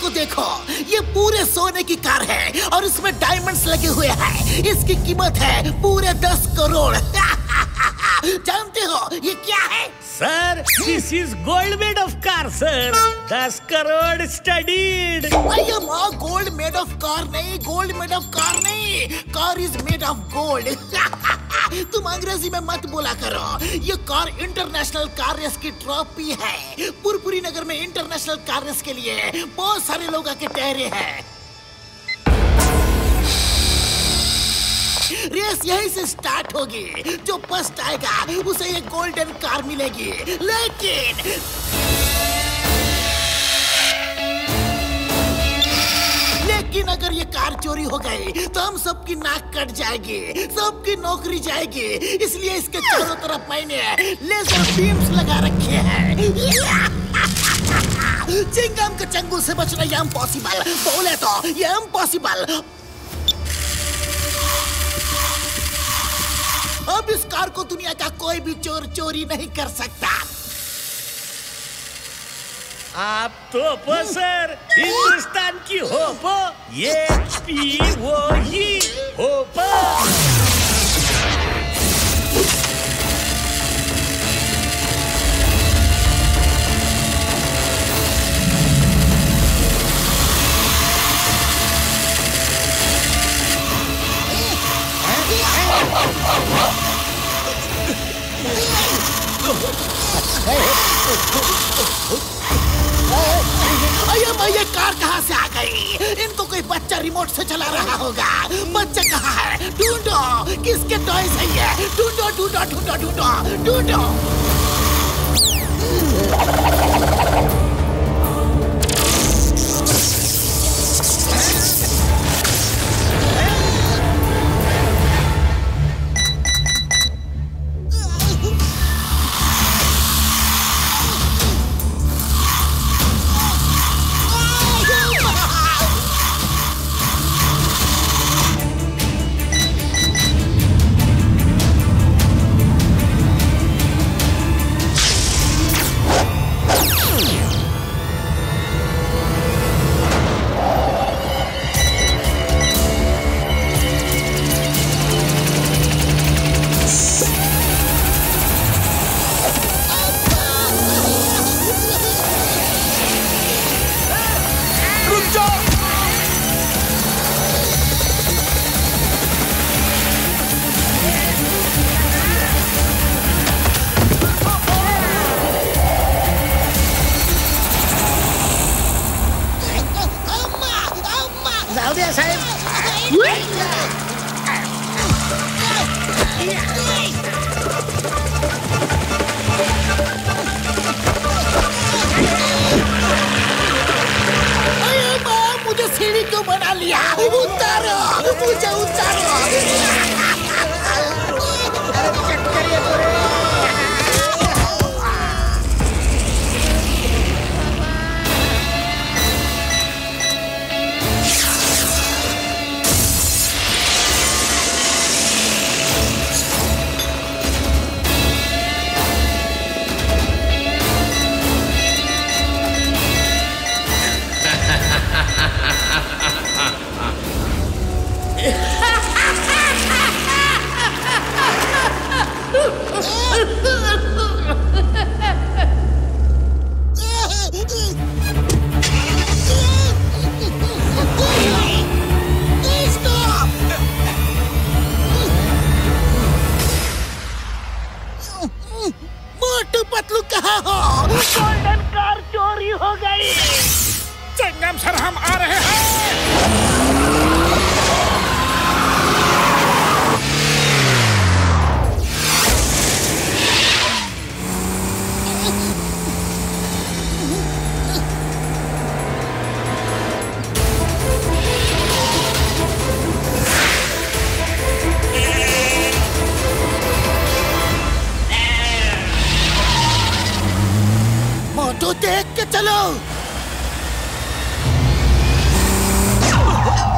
देखो, ये पूरे सोने की कार है और इसमें डायमंड्स लगे हुए हैं। इसकी कीमत है पूरे 10 करोड़। जानते हो ये क्या है? Sir, this is gold made of car sir. 10 crore studied. Gold made of car नहीं, गोल्ड मेड ऑफ कार नहीं, car is made of gold. तुम अंग्रेजी में मत बोला करो। ये कार इंटरनेशनल कार रेस की ट्रॉफी है। पुरपुरी नगर में इंटरनेशनल कार रेस के लिए बहुत सारे लोग आके ठहरे हैं। रेस यहीं से स्टार्ट होगी। जो फर्स्ट आएगा उसे ये गोल्डन कार मिलेगी। लेकिन अगर ये कार चोरी हो गई तो हम सबकी नाक कट जाएगी, सबकी नौकरी जाएगी। इसलिए इसके चारों तरफ मैंने लेजर बीम्स लगा रखे हैं। चिंगम के चंगुल से बचना ये इम्पॉसिबल। बोले तो ये इम्पॉसिबल। अब इस कार को दुनिया का कोई भी चोर चोरी नहीं कर सकता। आप तो सर हिंदुस्तान की होप, ये पी वो ही होप। ये कार कहाँ से आ गई? इनको कोई बच्चा रिमोट से चला रहा होगा। बच्चा कहाँ है? ढूंढो, किसके टॉयज है ये? ढूंढो ढूंढो ढूंढो ढूंढो ढूंढो। मोटू पतलू कहाँ हो? गोल्डन कार चोरी हो गई। चिंगम सर, हम आ रहे हैं। मोटू देख के चलो।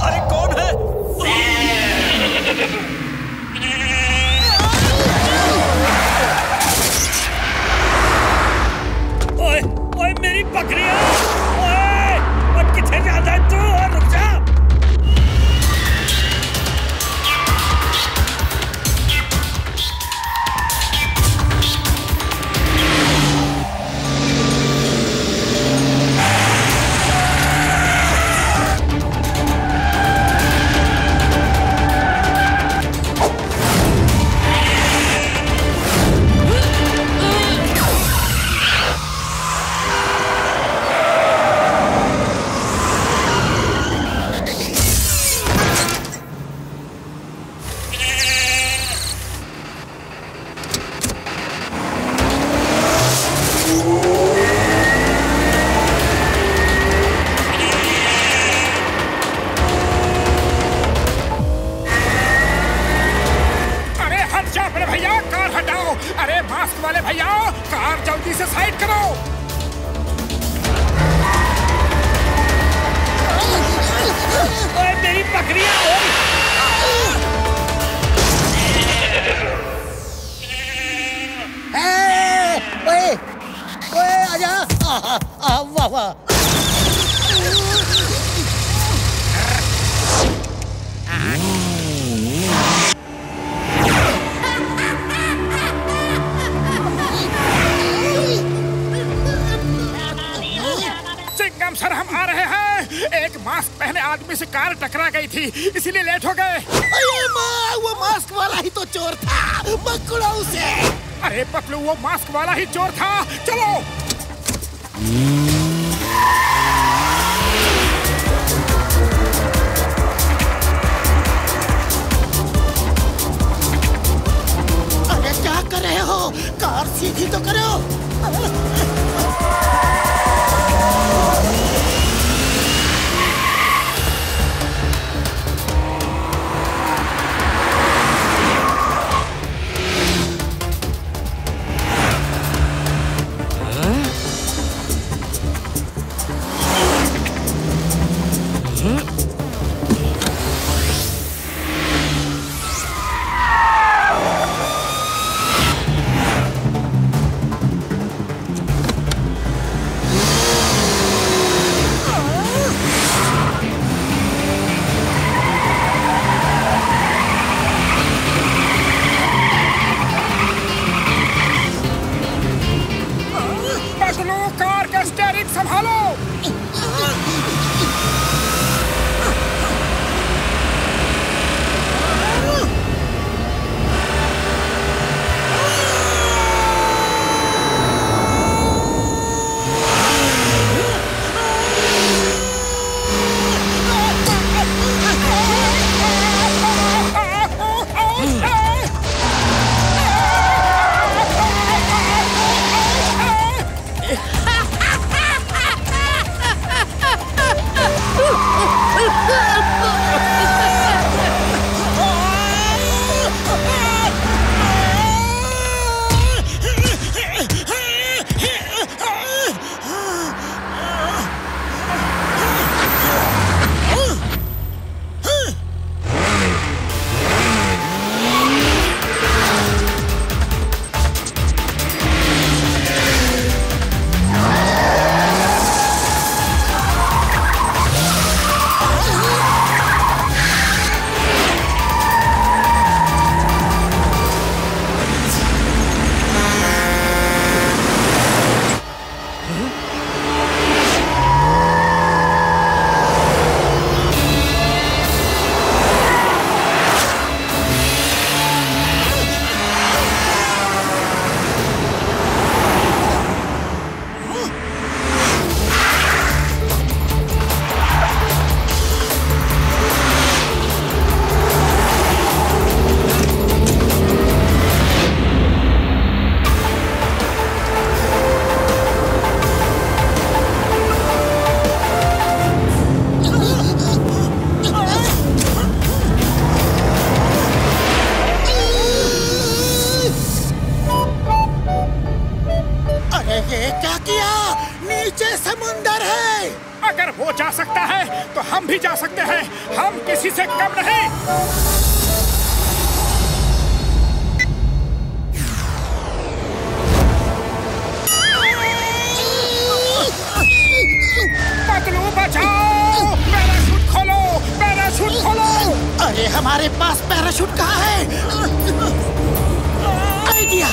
अरे कौन है? ओए ओए मेरी बकरियां! ओए किथे चिंगम सर, हम आ रहे हैं। एक मास्क पहने आदमी से कार टकरा गई थी, इसीलिए लेट हो गए। अरे माँ, वो मास्क वाला ही तो चोर था, पकड़ो उसे। अरे पतलू, वो मास्क वाला ही चोर था। चलो। अरे क्या कर रहे हो? कार सीधी तो करो। कार का स्टीयरिंग संभालो। क्या किया? नीचे समुंदर है। अगर वो जा सकता है तो हम भी जा सकते हैं। हम किसी से कम नहीं। पतलू बचाओ! पैराशूट खोलो! पैराशूट खोलो! अरे हमारे पास पैराशूट कहाँ है? आइडिया!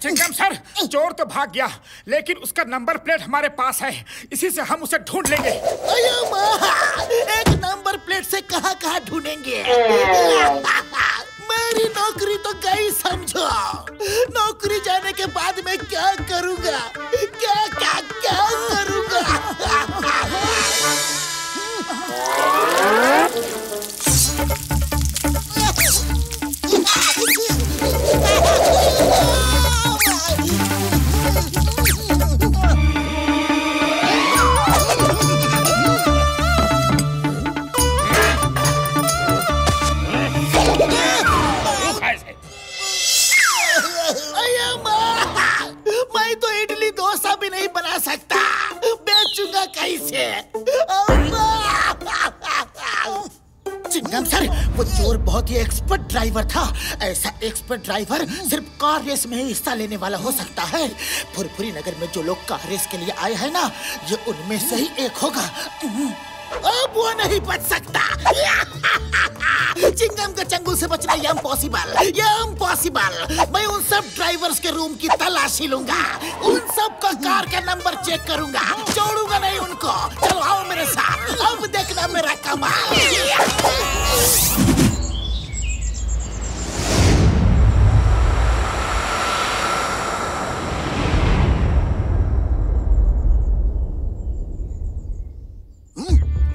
चिंगम सर, चोर तो भाग गया, लेकिन उसका नंबर प्लेट हमारे पास है। इसी से हम उसे ढूंढ लेंगे। अयो माँ, एक नंबर प्लेट से कहाँ ढूंढेंगे? मेरी नौकरी तो गई समझो। नौकरी जाने के बाद मैं क्या करूँगा? क्या करूँगा? चिंगम सर, वो चोर बहुत ही एक्सपर्ट ड्राइवर था। ऐसा एक्सपर्ट ड्राइवर सिर्फ कार रेस में ही हिस्सा लेने वाला हो सकता है। फुरफुरी नगर में जो लोग कार रेस के लिए आए हैं ना, ये उनमें से ही एक होगा। अब वो नहीं बच सकता। चिंगम के चंगुल से बचना ये इम्पॉसिबल। मैं उन सब ड्राइवर्स के रूम की तलाशी लूंगा, उन सब का कार का नंबर चेक करूंगा, छोड़ूंगा नहीं उनको। चलो आओ मेरे साथ, अब देखना मेरा कमाल।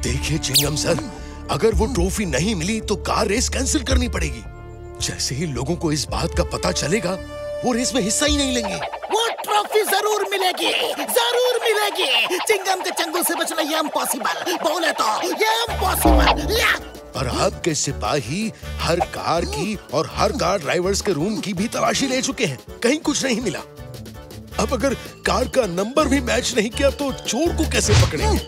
देखिए चिंगम सर, अगर वो ट्रॉफी नहीं मिली तो कार रेस कैंसिल करनी पड़ेगी। जैसे ही लोगों को इस बात का पता चलेगा, वो रेस में हिस्सा ही नहीं लेंगे। वो ट्रॉफी जरूर मिलेगी। चिंगम के चंगुल से बचना ये इम्पॉसिबल। बोले तो ये इम्पॉसिबल। पर आपके सिपाही हर कार की और हर कार ड्राइवर्स के रूम की भी तलाशी ले चुके हैं, कहीं कुछ नहीं मिला। अब अगर कार का नंबर भी मैच नहीं किया तो चोर को कैसे पकड़ेंगे?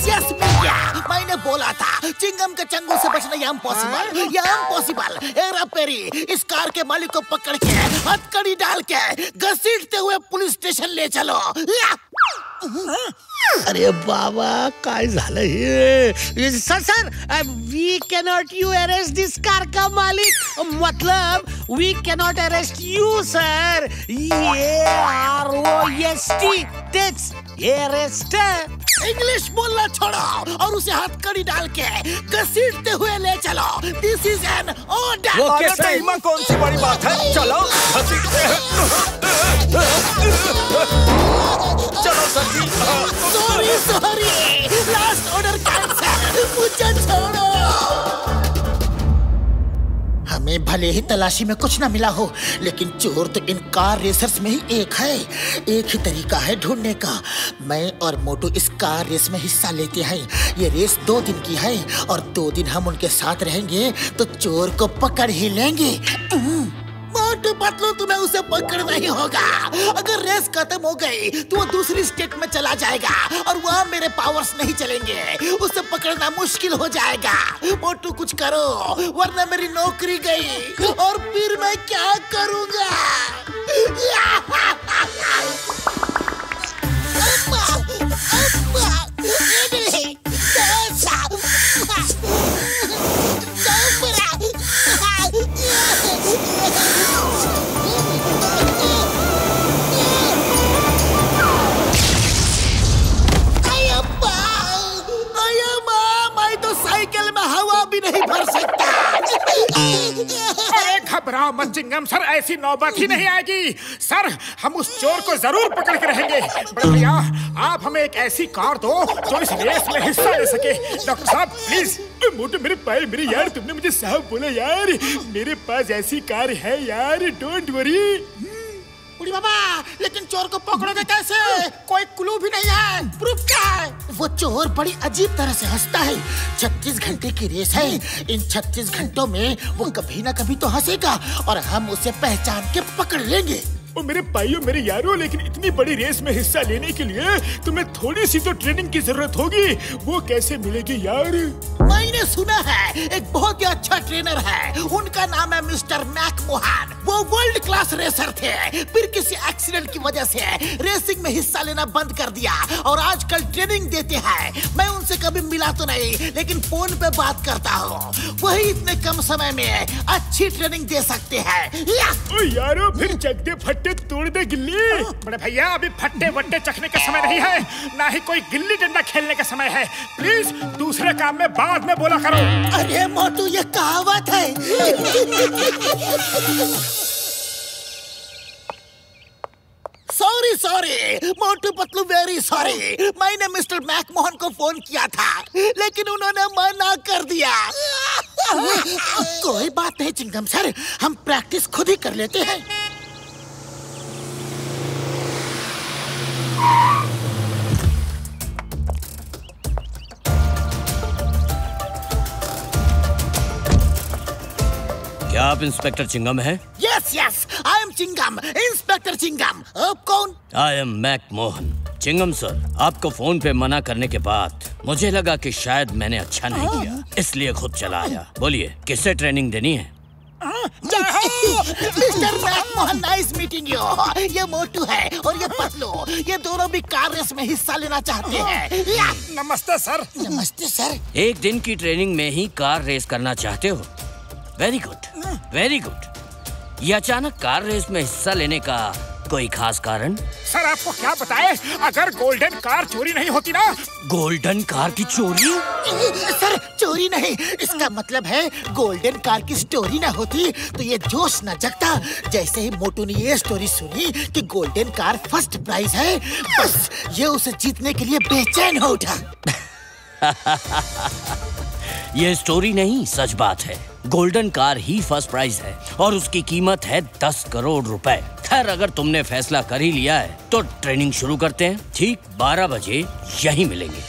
यस मिल गया। मैंने बोला था चिंगम के चंगुल से बचना ये इम्पॉसिबल। हेरा फेरी इस कार के मालिक को पकड़ के हथकड़ी डाल के घसीटते हुए पुलिस स्टेशन ले चलो। अरे बाबा, काय झालं हे? Sir, we cannot you arrest this car का मालिक, मतलब we cannot arrest you sir. AROST, तेच अरेस्ट। इंग्लिश बोलना छोड़ो और उसे हथकड़ी डाल के घसीटते हुए ले चलो। This is an order. Okay sir, इसमें कौन सी बड़ी बात है? चलो घसीटते हैं। चलो sir ji. Sorry, last order cancel. मुझे छोड़ो। हमें भले ही तलाशी में कुछ ना मिला हो, लेकिन चोर तो इन कार रेसर्स में ही एक है। एक ही तरीका है ढूंढने का। मैं और मोटू इस कार रेस में हिस्सा लेते हैं। ये रेस 2 दिन की है और 2 दिन हम उनके साथ रहेंगे तो चोर को पकड़ ही लेंगे। मोटू पतलू, तुम्हें उसे पकड़ना ही होगा। अगर रेस खत्म हो गई तो वो दूसरी स्टेट में चला जाएगा और वहाँ मेरे पावर्स नहीं चलेंगे। उसे पकड़ना मुश्किल हो जाएगा। मोटू कुछ करो, वरना मेरी नौकरी गई और फिर मैं क्या करूँगा? अरे घबराओ मत चिंगम सर, ऐसी नौबत ही नहीं आएगी। सर, हम उस चोर को जरूर पकड़ के रहेंगे। बड़े भैया, आप हमें एक ऐसी कार दो जो इस रेस में हिस्सा ले सके। डॉक्टर साहब प्लीज। मोटे मेरे पैर, मेरे यार, तुमने मुझे साहब बोला यार। मेरे पास ऐसी कार है यार, डोंट वरी। बुढ़ी बाबा, लेकिन चोर को पकड़ोगे कैसे? कोई क्लू भी नहीं है। प्रूफ क्या है? वो चोर बड़ी अजीब तरह से हंसता है। 36 घंटे की रेस है। इन 36 घंटों में वो कभी ना कभी तो हंसेगा और हम उसे पहचान के पकड़ लेंगे। ओ मेरे भाइयों, मेरे यारों, लेकिन इतनी बड़ी रेस में हिस्सा लेने के लिए तुम्हें थोड़ी सी तो ट्रेनिंग की जरूरत होगी। वो कैसे मिलेगी यार? मैंने सुना है एक बहुत ही अच्छा ट्रेनर है। उनका नाम है मिस्टर मैकमोहन। वो वर्ल्ड क्लास रेसर थे, फिर किसी एक्सीडेंट की वजह से रेसिंग में हिस्सा लेना बंद कर दिया और आजकल ट्रेनिंग देते हैं। मैं उनसे कभी मिला तो नहीं, लेकिन फोन पे बात करता हूँ। वही इतने कम समय में अच्छी ट्रेनिंग दे सकते हैं। ओ यारो, फिर चकते फट्टे तोड़ दे गिल्ली। बड़े भैया, अभी फट्टे वट्टे चखने का समय नहीं है, ना ही कोई गिल्ली डंडा खेलने का समय है। प्लीज दूसरे काम में बाद में बोला करो। अरे मोटू, ये कहावत है। Sorry Motu Patlu, very sorry. मैंने मिस्टर मैकमोहन को फोन किया था, लेकिन उन्होंने मना कर दिया। कोई बात नहीं चिंगम सर, हम प्रैक्टिस खुद ही कर लेते हैं। क्या आप इंस्पेक्टर चिंगम हैं? Yes yes, I am Chingum, inspector Chingum. आप कौन? I am Mac Mohan. Chingum sir, आपको फोन पे मना करने के बाद मुझे लगा कि शायद मैंने अच्छा नहीं किया, इसलिए खुद चला आया। बोलिए, किससे ट्रेनिंग देनी है? Mister Mac Mohan, nice meeting you. ये मोटू है और ये पतलू, ये दोनों भी कार रेस में हिस्सा लेना चाहते हैं। नमस्ते सर। नमस्ते सर। एक दिन की ट्रेनिंग में ही कार रेस करना चाहते हो? Very good, very good. ये अचानक कार रेस में हिस्सा लेने का कोई खास कारण? सर आपको क्या बताए, अगर गोल्डन कार चोरी नहीं होती ना। गोल्डन कार की चोरी? सर चोरी नहीं, इसका मतलब है गोल्डन कार की स्टोरी ना होती तो ये जोश न जगता। जैसे ही मोटू ने ये स्टोरी सुनी कि गोल्डन कार फर्स्ट प्राइज है, बस ये उसे जीतने के लिए बेचैन हो उठा। ये स्टोरी नहीं, सच बात है। गोल्डन कार ही फर्स्ट प्राइज है और उसकी कीमत है 10 करोड़ रुपए। खैर, अगर तुमने फैसला कर ही लिया है तो ट्रेनिंग शुरू करते हैं। ठीक 12 बजे यहीं मिलेंगे।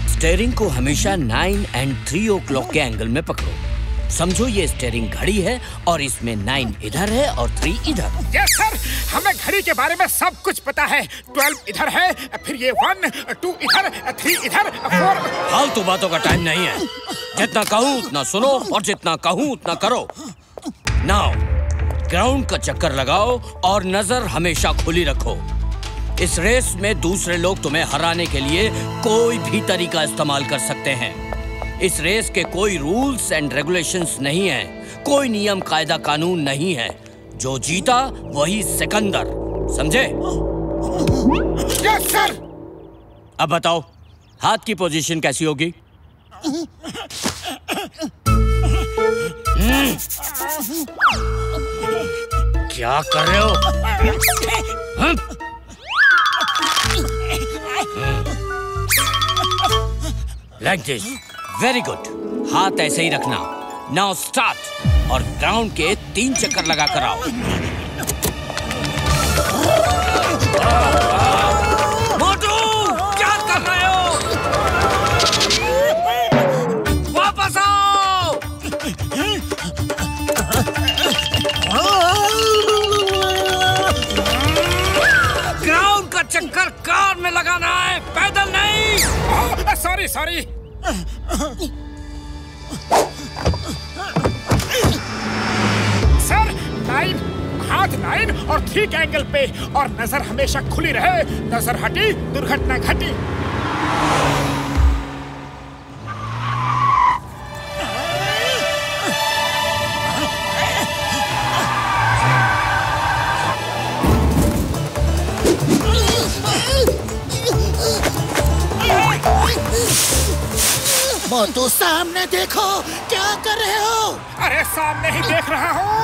स्टीयरिंग को हमेशा 9 और 3 o'clock के एंगल में पकड़ो। समझो ये स्टीयरिंग घड़ी है और इसमें 9 इधर है और 3 इधर। यस सर, हमें घड़ी के बारे में सब कुछ पता है। 12 इधर है, फिर ये 1, 2 इधर, 3 इधर, 4। फालतू बातों का टाइम नहीं है। जितना कहूँ उतना सुनो और जितना कहूँ उतना करो। नाउ ग्राउंड का चक्कर लगाओ और नजर हमेशा खुली रखो। इस रेस में दूसरे लोग तुम्हें हराने के लिए कोई भी तरीका इस्तेमाल कर सकते हैं। इस रेस के कोई रूल्स एंड रेगुलेशंस नहीं है, कोई नियम कायदा कानून नहीं है। जो जीता वही सिकंदर, समझे? Yes sir. अब बताओ, हाथ की पोजीशन कैसी होगी? क्या कर रहे हो? Like this, very good. हाथ ऐसे ही रखना। नाउ स्टार्ट और ग्राउंड के 3 चक्कर लगा कर आओ। मोटू, क्या कर रहे हो? वापस आओ। ग्राउंड का चक्कर कार में लगाना है, पैदल नहीं। Sorry sorry. सर 9, हाथ 9 और 3 के एंगल पे, और नजर हमेशा खुली रहे। नजर हटी, दुर्घटना घटी। मोटू सामने देखो, क्या कर रहे हो? अरे सामने ही देख रहा हूँ।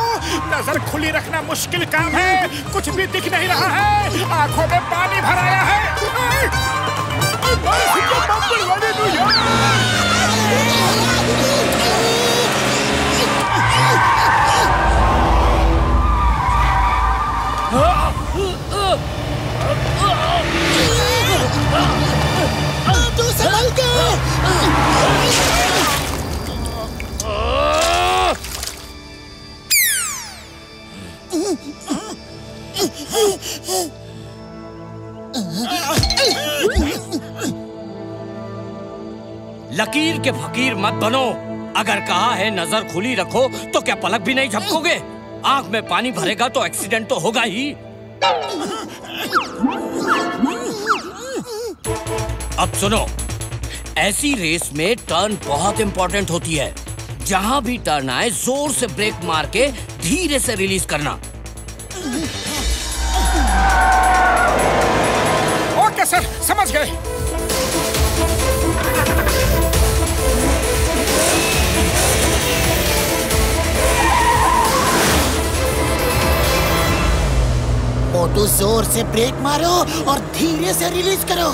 नजर खुली रखना मुश्किल काम है, कुछ भी दिख नहीं रहा है, आंखों में पानी भर आया है। तू संभल के। लकीर के फकीर मत बनो। अगर कहा है नजर खुली रखो तो क्या पलक भी नहीं झपकोगे? आंख में पानी भरेगा तो एक्सीडेंट तो होगा ही। अब सुनो, ऐसी रेस में टर्न बहुत इंपॉर्टेंट होती है। जहां भी टर्न आए जोर से ब्रेक मार के धीरे से रिलीज करना। ओके सर, समझ गए। मोटू जोर से ब्रेक मारो और धीरे से रिलीज करो।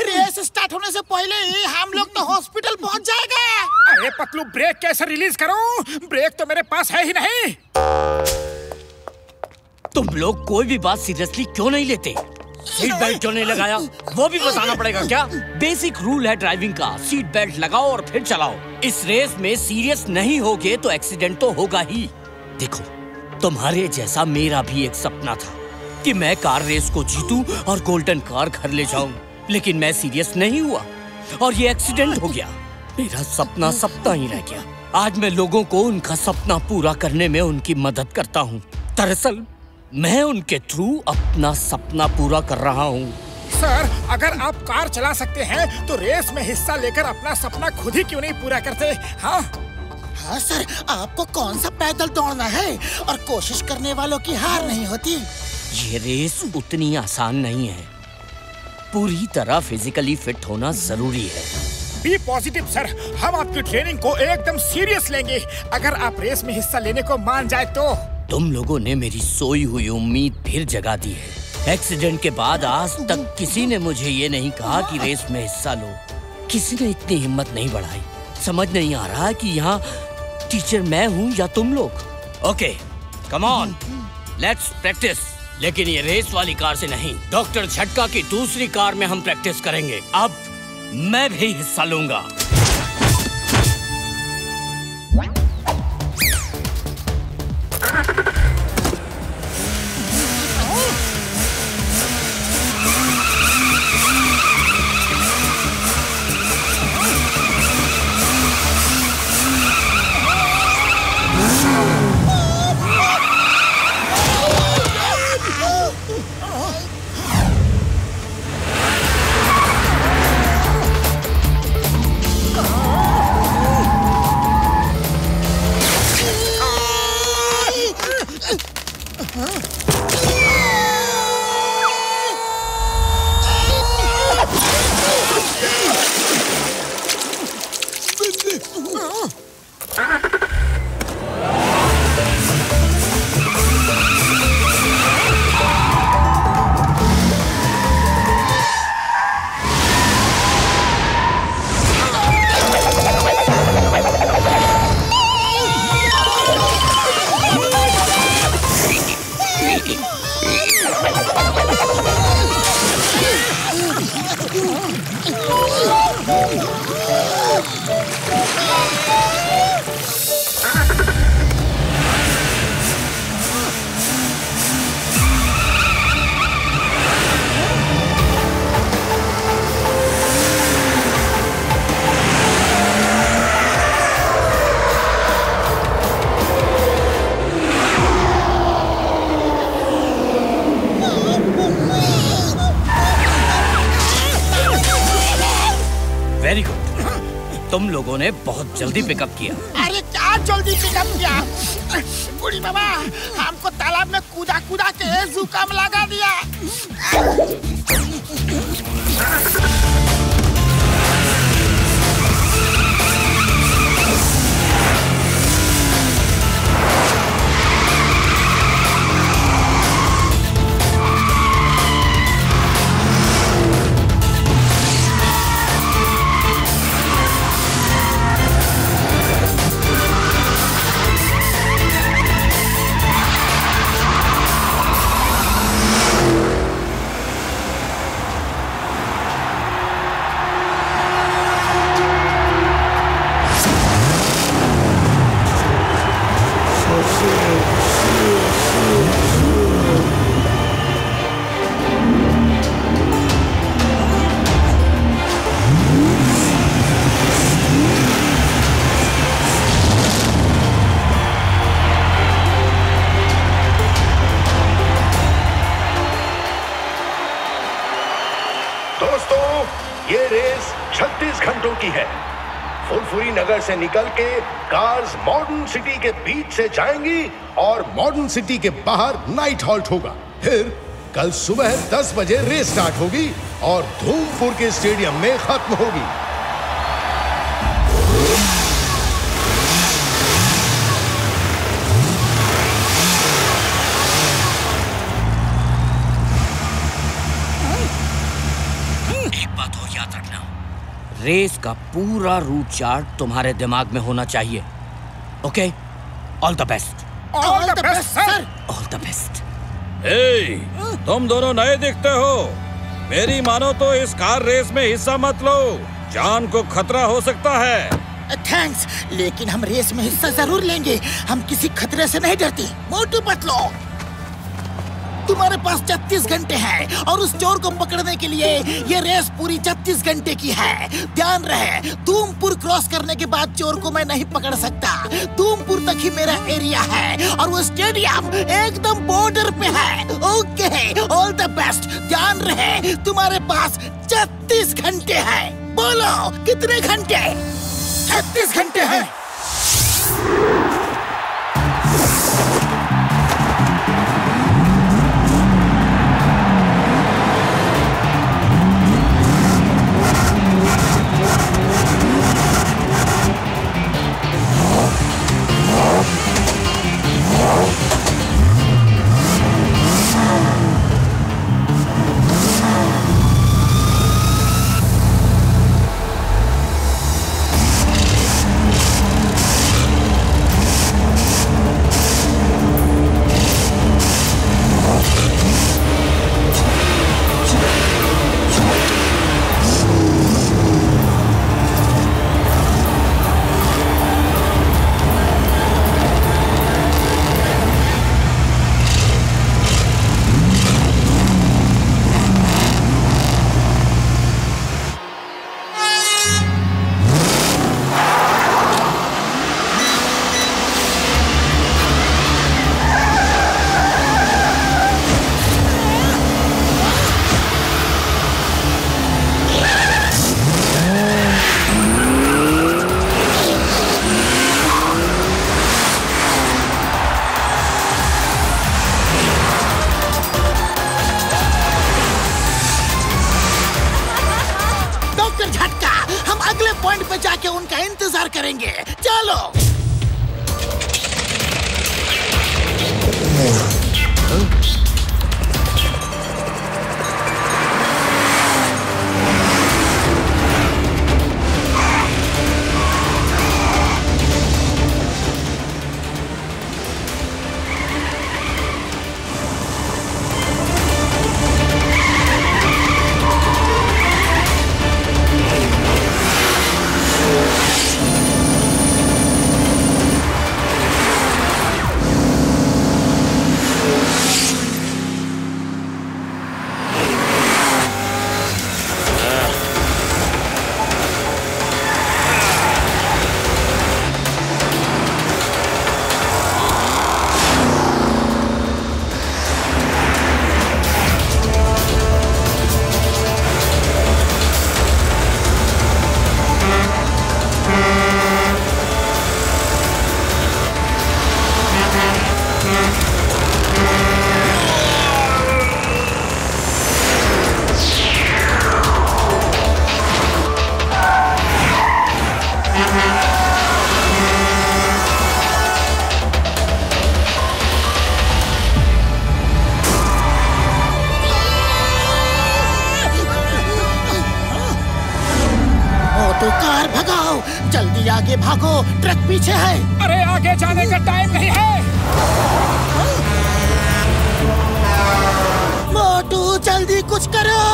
रेस स्टार्ट होने से पहले ही हम लोग पतलू ब्रेक कैसे रिलीज करूं? ब्रेक तो मेरे पास है ही नहीं। तुम लोग कोई भी बात सीरियसली क्यों नहीं लेते? सीट बेल्ट क्यों नहीं लगाया वो भी बताना पड़ेगा क्या? बेसिक रूल है ड्राइविंग का, सीट बेल्ट लगाओ और फिर चलाओ। इस रेस में सीरियस नहीं होगे तो एक्सीडेंट तो होगा ही। देखो, तुम्हारे जैसा मेरा भी एक सपना था कि मैं कार रेस को जीतूं और गोल्डन कार घर ले जाऊं, लेकिन मैं सीरियस नहीं हुआ और ये एक्सीडेंट हो गया। मेरा सपना सपना ही रह गया। आज मैं लोगों को उनका सपना पूरा करने में उनकी मदद करता हूँ। दरअसल मैं उनके थ्रू अपना सपना पूरा कर रहा हूँ। सर, अगर आप कार चला सकते हैं तो रेस में हिस्सा लेकर अपना सपना खुद ही क्यों नहीं पूरा करते? हाँ सर, आपको कौन सा पैदल दौड़ना है और कोशिश करने वालों की हार नहीं होती। ये रेस उतनी आसान नहीं है। पूरी तरह फिजिकली फिट होना जरूरी है। बी पॉजिटिव सर, हम आपकी ट्रेनिंग को एकदम सीरियस लेंगे अगर आप रेस में हिस्सा लेने को मान जाए तो। तुम लोगों ने मेरी सोई हुई उम्मीद फिर जगा दी है। एक्सीडेंट के बाद आज तक किसी ने मुझे ये नहीं कहा कि रेस में हिस्सा लो। किसी ने इतनी हिम्मत नहीं बढ़ाई। समझ नहीं आ रहा कि यहाँ टीचर मैं हूँ या तुम लोग। Okay, come on, let's practice. लेकिन ये रेस वाली कार से नहीं, डॉक्टर झटका की दूसरी कार में हम प्रैक्टिस करेंगे। अब मैं भी हिस्सा लूंगा। वेरी गुड, तुम लोगों ने बहुत जल्दी पिकअप किया। अरे क्या जल्दी पिकअप किया? बूढ़ी मामा, हमको तालाब में कूदा कूदा के जुकाम लगा दिया। ये रेस 36 घंटों की है। फुरफुरी नगर से निकल के कार्स मॉडर्न सिटी के बीच से जाएंगी और मॉडर्न सिटी के बाहर नाइट हॉल्ट होगा। फिर कल सुबह 10 बजे रेस स्टार्ट होगी और धूमपुर के स्टेडियम में खत्म होगी। रेस का पूरा रूट चार्ट तुम्हारे दिमाग में होना चाहिए। Okay, all the best. All the best sir. All the best. तुम दोनों नए दिखते हो, मेरी मानो तो इस कार रेस में हिस्सा मत लो, जान को खतरा हो सकता है। थैंक्स, लेकिन हम रेस में हिस्सा जरूर लेंगे। हम किसी खतरे से नहीं डरते। मोटू पतलू, तुम्हारे पास 36 घंटे हैं और उस चोर को पकड़ने के लिए ये रेस पूरी 36 घंटे की है। ध्यान रहे, धूमपुर क्रॉस करने के बाद चोर को मैं नहीं पकड़ सकता। धूमपुर तक ही मेरा एरिया है और वो स्टेडियम एकदम बॉर्डर पे है। Okay, all the best. ध्यान रहे, तुम्हारे पास 36 घंटे हैं। बोलो कितने घंटे? 36 घंटे हैं। पॉइंट पे जाके उनका इंतजार करेंगे। चलो। तो कार भगाओ, जल्दी आगे भागो, ट्रक पीछे है। अरे आगे जाने का टाइम नहीं है। मोटू जल्दी कुछ करो।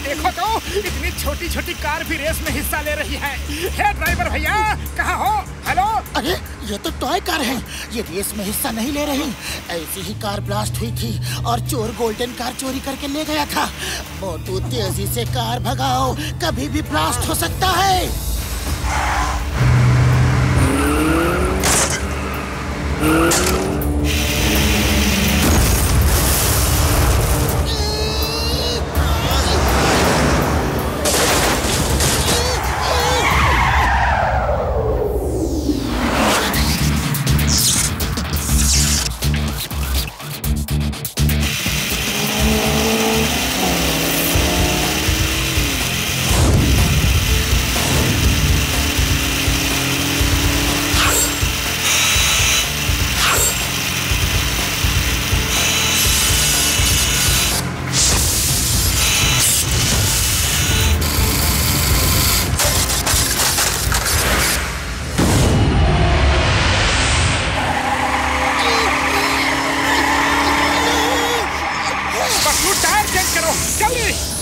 देखो तो इतनी छोटी छोटी कार भी रेस में हिस्सा ले रही है। हे ड्राइवर भैया, कहाँ हो? हेलो। अरे ये तो टॉय कार है, ये रेस में हिस्सा नहीं ले रही। ऐसी ही कार ब्लास्ट हुई थी और चोर गोल्डन कार चोरी करके ले गया था। मोटू तेजी से कार भगाओ, कभी भी ब्लास्ट हो सकता है।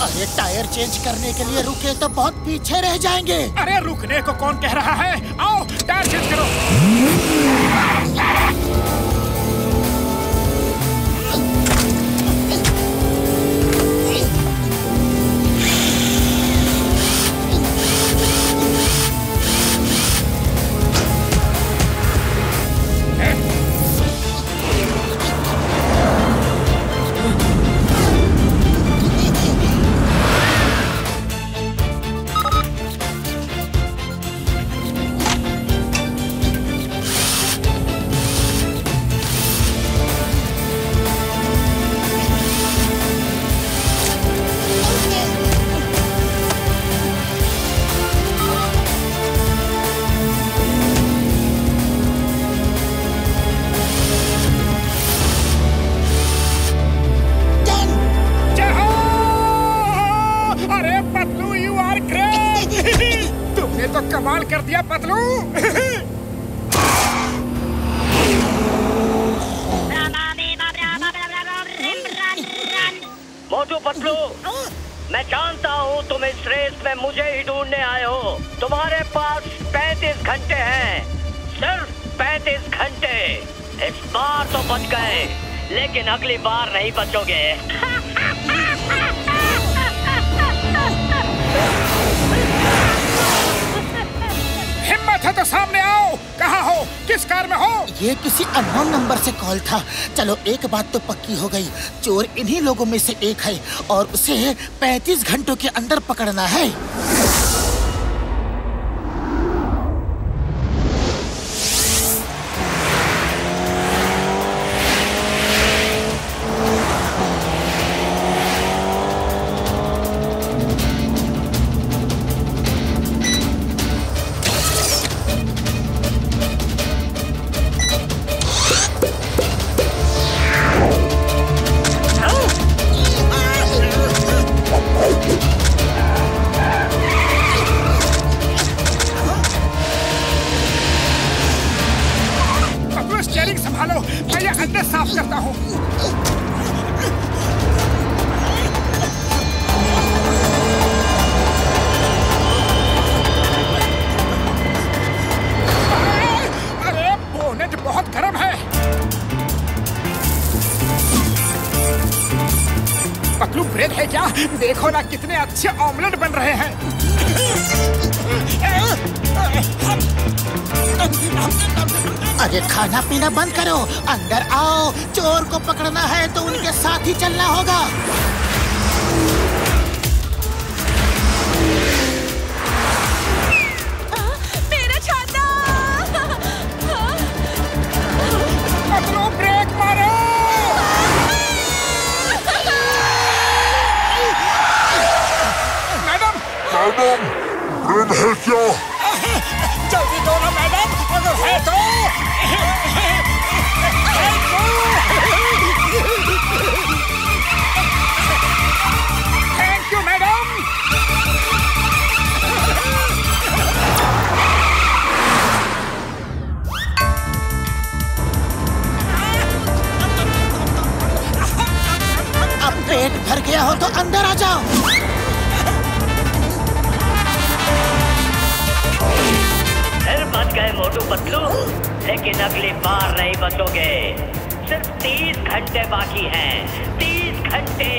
अरे टायर चेंज करने के लिए रुके तो बहुत पीछे रह जाएंगे। अरे रुकने को कौन कह रहा है? आओ टायर चेंज करो। तो कमाल कर दिया पतलू। मोटू पतलू, मैं जानता हूँ तुम इस रेस में मुझे ही ढूंढने आए हो। तुम्हारे पास 35 घंटे हैं, सिर्फ 35 घंटे। इस बार तो बच गए, लेकिन अगली बार नहीं बचोगे। हिम्मत है तो सामने आओ। कहाँ हो? किस कार में हो? ये किसी अननोन नंबर से कॉल था। चलो एक बात तो पक्की हो गई, चोर इन्हीं लोगों में से एक है और उसे 35 घंटों के अंदर पकड़ना है। संभालो, मैं ये अंडे साफ करता हूँ। अरे बोनेट बहुत गर्म है। पतलू ब्रेड है क्या? देखो ना कितने अच्छे ऑमलेट बन रहे हैं। अरे खाना पीना बंद करो, अंदर आओ। चोर को पकड़ना है तो उनके साथ ही चलना होगा। मेरा छाता! पतलू ब्रेक मारो। मैडम, ब्रेड है क्या? जल्दी दो ना मैडम, अगर है तो। Thank you madam. अब पेट भर गया हो तो अंदर आ जाओ। फिर बच गए मोटू पतलू। लेकिन अगली बार नहीं बचोगे। सिर्फ 30 घंटे बाकी हैं। 30 घंटे।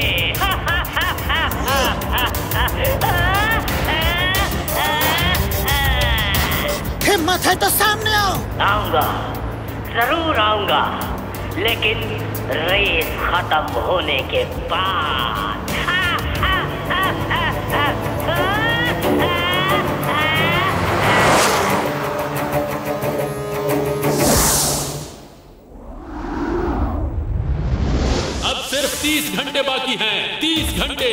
हिम्मत है तो सामने आओ। आऊंगा, जरूर आऊंगा, लेकिन रेस खत्म होने के बाद। अब सिर्फ 30 घंटे बाकी हैं। 30 घंटे।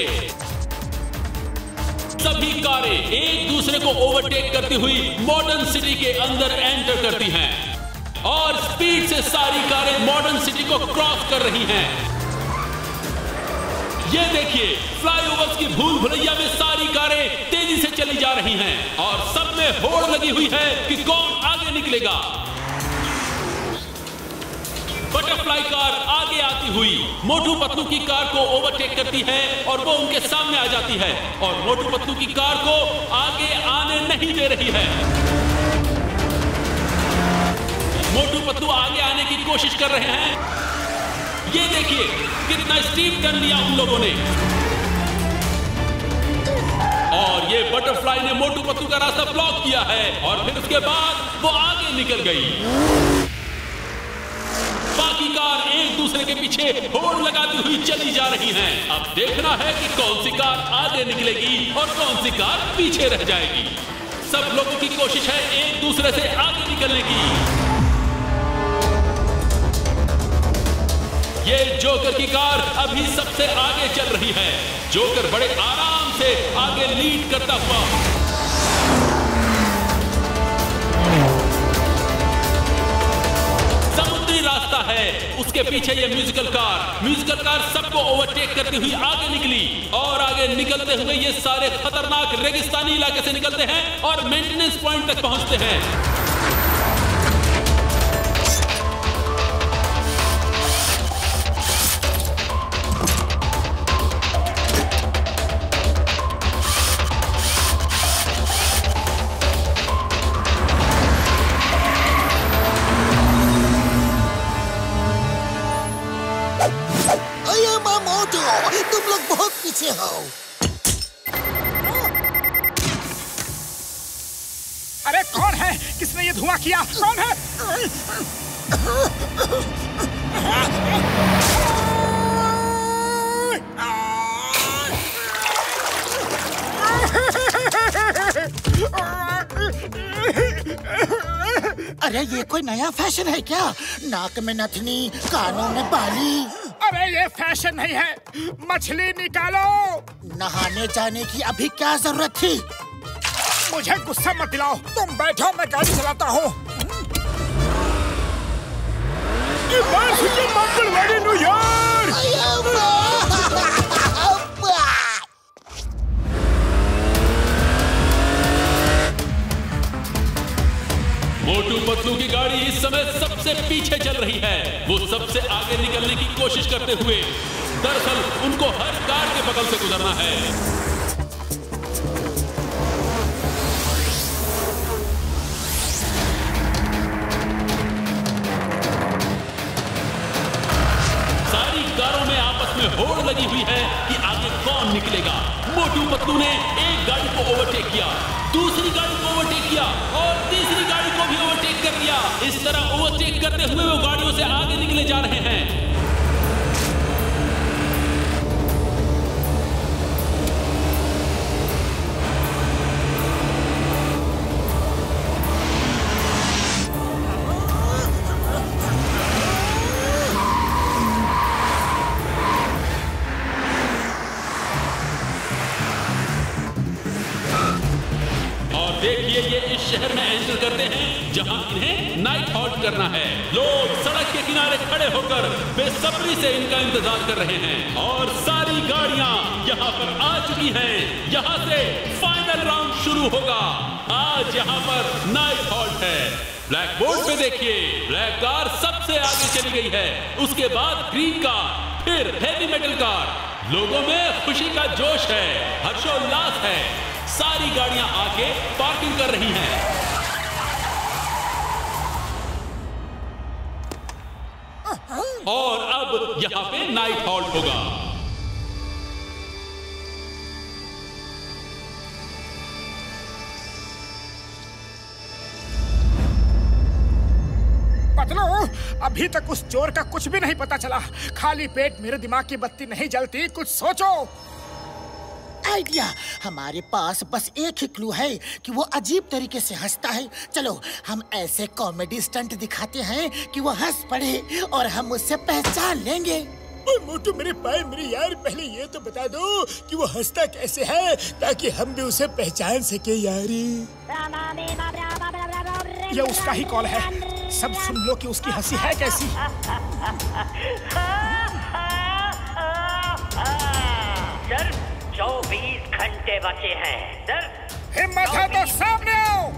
सभी कारें एक दूसरे को ओवरटेक करती हुई मॉडर्न सिटी के अंदर एंटर करती हैं और स्पीड से सारी कारें मॉडर्न सिटी को क्रॉस कर रही हैं। ये देखिए, फ्लाईओवर्स की भूल भुलैया में सारी कारें तेजी से चली जा रही हैं और सब में होड़ लगी हुई है कि कौन आगे निकलेगा। बटरफ्लाई कार आगे आती हुई मोटू पतलू की कार को ओवरटेक करती है और वो उनके सामने आ जाती है और मोटू पतलू की कार को आगे आने नहीं दे रही है। मोटू पतलू आगे आने की कोशिश कर रहे हैं। ये देखिए कितना स्टीप टर्न लिया उन लोगों ने। और ये बटरफ्लाई ने मोटू पतलू का रास्ता ब्लॉक किया है और फिर उसके बाद वो आगे निकल गई। बाकी कार एक दूसरे के पीछे होड़ लगाती हुई चली जा रही हैं। अब देखना है कि कौन सी कार आगे निकलेगी और कौन सी कार पीछे रह जाएगी। सब लोगों की कोशिश है एक दूसरे से आगे निकलने की। ये जोकर की कार अभी सबसे आगे चल रही है। जोकर बड़े आराम से आगे लीड करता हुआ रास्ता है। उसके पीछे ये म्यूजिकल कार सबको ओवरटेक करती हुई आगे निकली और आगे निकलते हुए ये सारे खतरनाक रेगिस्तानी इलाके से निकलते हैं और मेंटेनेंस पॉइंट तक पहुंचते हैं। तुम लोग बहुत पीछे हो। अरे कौन है? किसने ये धुआं किया? कौन है? अरे ये कोई नया फैशन है क्या? नाक में नथनी, कानों में बाली। अरे ये फैशन नहीं है, मछली निकालो। नहाने जाने की अभी क्या जरूरत थी? मुझे गुस्सा मत दिलाओ। तुम बैठो, मैं गाड़ी चलाता हूँ। मंगलवाड़ी न्यूयॉर्क। मोटू पतलू की गाड़ी इस समय सबसे पीछे चल रही है। वो सबसे आगे निकलने की कोशिश करते हुए, दरअसल उनको हर कार के बगल से गुजरना है। सारी कारों में आपस में होड़ लगी हुई है कि आगे कौन निकलेगा। मोटू पतलू ने एक गाड़ी को ओवरटेक किया, दूसरी गाड़ी को ओवरटेक किया और तीसरी गाड़ी को भी ओवरटेक कर लिया। इस तरह ओवरटेक करते हुए वो गाड़ियों से आगे निकले जा रहे हैं। देखिए ये इस शहर में एंटर करते हैं जहां इन्हें नाइट हॉल्ट करना है। लोग सड़क के किनारे खड़े होकर बेसब्री से इनका इंतजार कर रहे हैं और सारी गाड़ियां यहां पर आ चुकी हैं। यहां से फाइनल राउंड शुरू होगा। आज यहां पर नाइट हॉल्ट है। ब्लैक बोर्ड पे देखिए, ब्लैक कार सबसे आगे चली गई है, उसके बाद ग्रीन कार, फिर हेवी मेटल कार। लोगों में खुशी का जोश है, हर्षोल्लास है। सारी गाड़ियां आके पार्किंग कर रही हैं। और अब यहाँ पे नाइट हॉल्ट होगा। पतलू, अभी तक उस चोर का कुछ भी नहीं पता चला। खाली पेट मेरे दिमाग की बत्ती नहीं जलती, कुछ सोचो। आइडिया, हमारे पास बस एक ही क्लू है कि वो अजीब तरीके से हंसता है। चलो हम ऐसे कॉमेडी स्टंट दिखाते हैं कि वो हंस पड़े और हम उससे पहचान लेंगे। मोटू मेरे पाए मेरे यार, पहले ये तो बता दो कि वो हंसता कैसे है ताकि हम भी उसे पहचान सके यारी। ये उसका ही कॉल है, सब सुन लो कि उसकी हंसी है कैसी। सर 24 घंटे बचे हैं सर। हिम्मत है तो सामने आओ।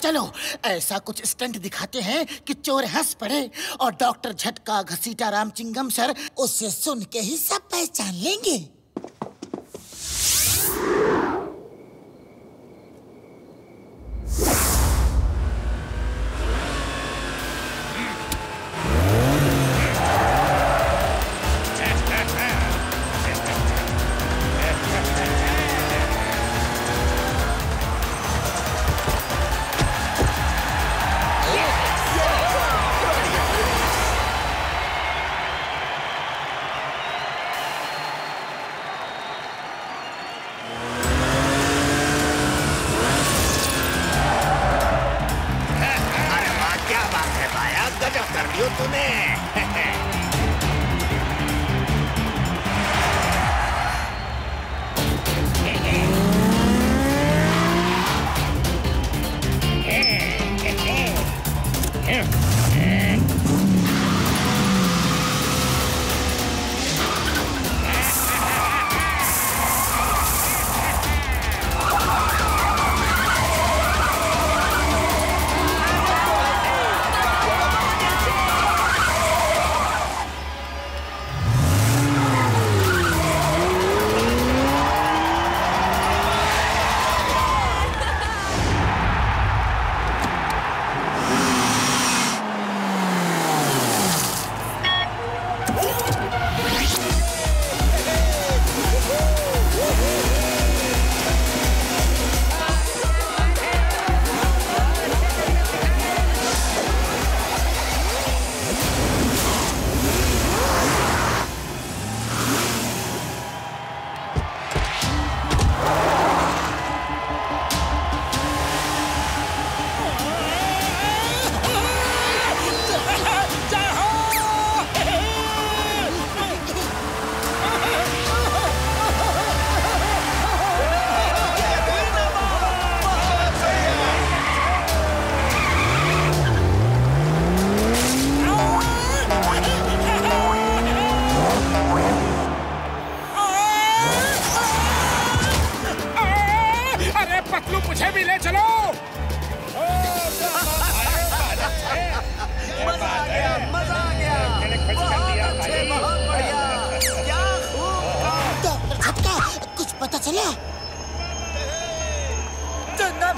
चलो ऐसा कुछ स्टंट दिखाते हैं कि चोर हंस पड़े और डॉक्टर झटका घसीटा राम चिंगम सर उससे सुन के ही सब पहचान लेंगे।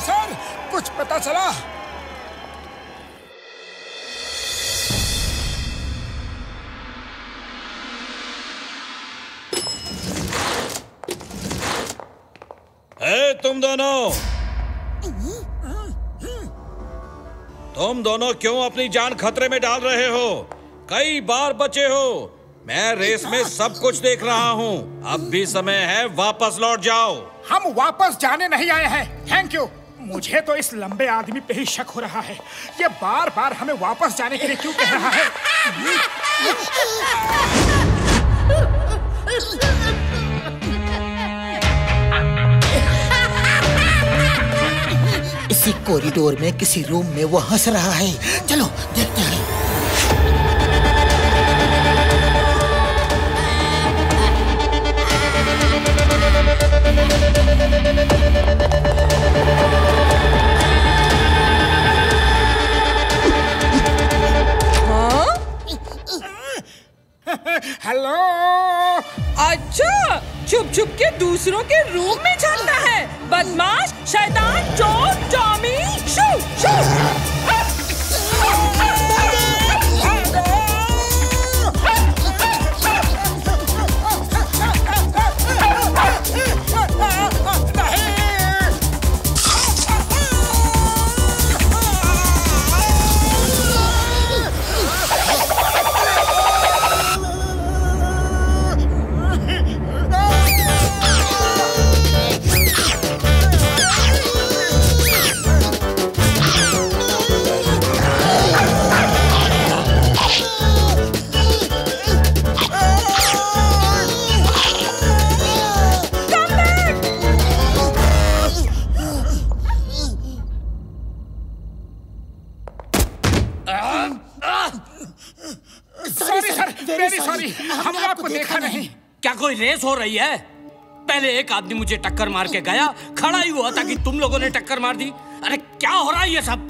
सर कुछ पता चला? तुम दोनों क्यों अपनी जान खतरे में डाल रहे हो? कई बार बचे हो। मैं रेस में सब कुछ देख रहा हूँ। अब भी समय है, वापस लौट जाओ। हम वापस जाने नहीं आए हैं। Thank you. मुझे तो इस लंबे आदमी पे ही शक हो रहा है। ये बार बार हमें वापस जाने के लिए क्यों कह रहा है? इसी कॉरिडोर में किसी रूम में वो हंस रहा है। चलो देखते हैं। हेलो। अच्छा, छुप छुप के दूसरों के रूम में जाता है। बदमाश, शैतान, चोर, टॉमी, शू शू। सॉरी सर, वेरी सॉरी, हमने आपको देखा नहीं। क्या कोई रेस हो रही है? पहले एक आदमी मुझे टक्कर मार के गया, खड़ा ही हुआ था कि तुम लोगों ने टक्कर मार दी। अरे क्या हो रहा है ये सब?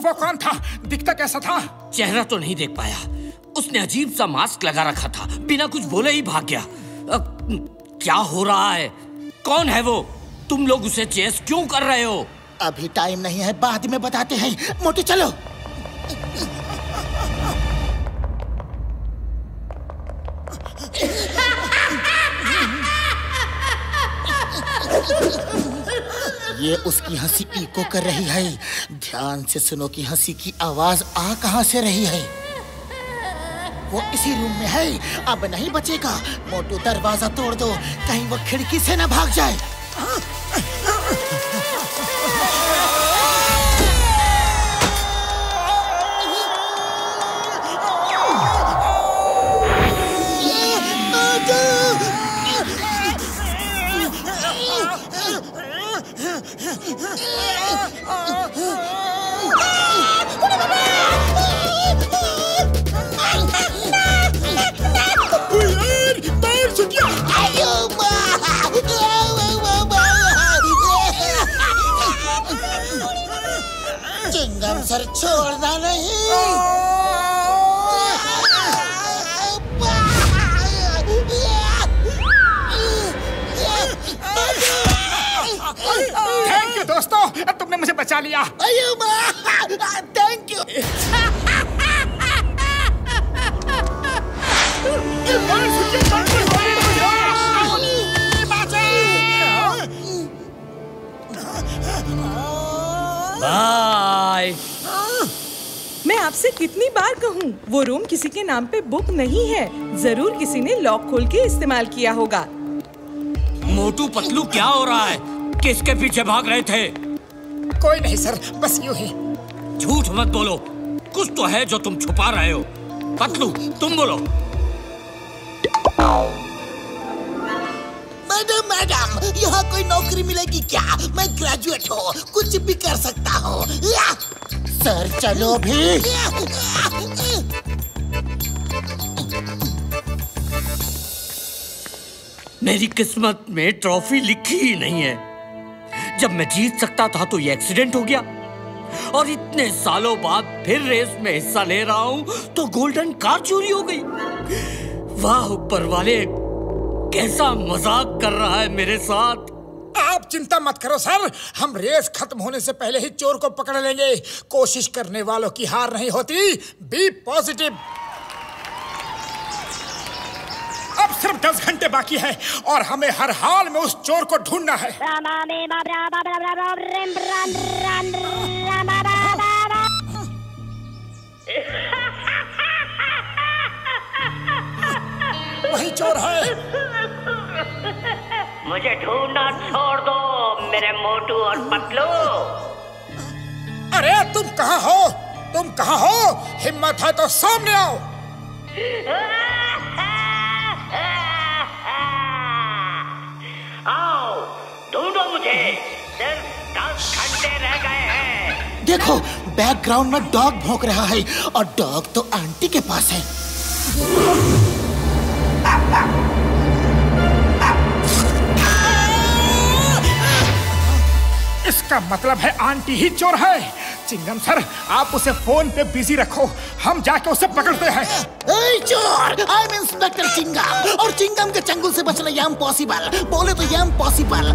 वो कौन था? दिखता कैसा था? चेहरा तो नहीं देख पाया। उसने अजीब सा मास्क लगा रखा था, बिना कुछ बोले ही भाग गया। क्या हो रहा है? कौन है वो? तुम लोग उसे चेस क्यों कर रहे हो? अभी टाइम नहीं है, बाद में बताते हैं। मोटू चलो। ये उसकी हंसी इको कर रही है। ध्यान से सुनो कि हंसी की आवाज आ कहां से रही है। वो इसी रूम में है, अब नहीं बचेगा। मोटू दरवाजा तोड़ दो, कहीं वो खिड़की से न भाग जाए। चिंगम सर छोड़ना नहीं। थैंक यू दोस्तों, तुमने मुझे बचा लिया। Thank you. बाय। मैं आपसे कितनी बार कहूँ, वो रूम किसी के नाम पे बुक नहीं है। जरूर किसी ने लॉक खोल के इस्तेमाल किया होगा। मोटू पतलू क्या हो रहा है? किसके पीछे भाग रहे थे? कोई नहीं सर, बस यूं ही। झूठ मत बोलो, कुछ तो है जो तुम छुपा रहे हो। पतलू तुम बोलो। मैडम, यहाँ कोई नौकरी मिलेगी क्या? मैं ग्रेजुएट हूँ, कुछ भी कर सकता हूँ। सर चलो भी। मेरी किस्मत में ट्रॉफी लिखी ही नहीं है। जब मैं जीत सकता था तो ये एक्सीडेंट हो गया, और इतने सालों बाद फिर रेस में हिस्सा ले रहा हूँ तो गोल्डन कार चोरी हो गई। वाह ऊपर वाले, कैसा मजाक कर रहा है मेरे साथ। आप चिंता मत करो सर, हम रेस खत्म होने से पहले ही चोर को पकड़ लेंगे। कोशिश करने वालों की हार नहीं होती। Be positive. अब सिर्फ 10 घंटे बाकी है और हमें हर हाल में उस चोर को ढूंढना है। वही चोर है। मुझे ढूंढना छोड़ दो मेरे मोटू और पतलू। अरे तुम कहाँ हो? तुम कहाँ हो? हिम्मत है तो सामने आओ। आओ ढूंढो मुझे, सिर्फ 10 घंटे रह गए हैं। देखो बैकग्राउंड में डॉग भौंक रहा है, और डॉग तो आंटी के पास है। इसका मतलब है आंटी ही चोर है। चिंगम सर, आप उसे फोन पे बिजी रखो, हम जाके उसे पकड़ते हैं। चोर, आई एम इंस्पेक्टर चिंगम, और चिंगम के चंगुल से बचना ये इम्पॉसिबल। बोले तो ये इम्पॉसिबल।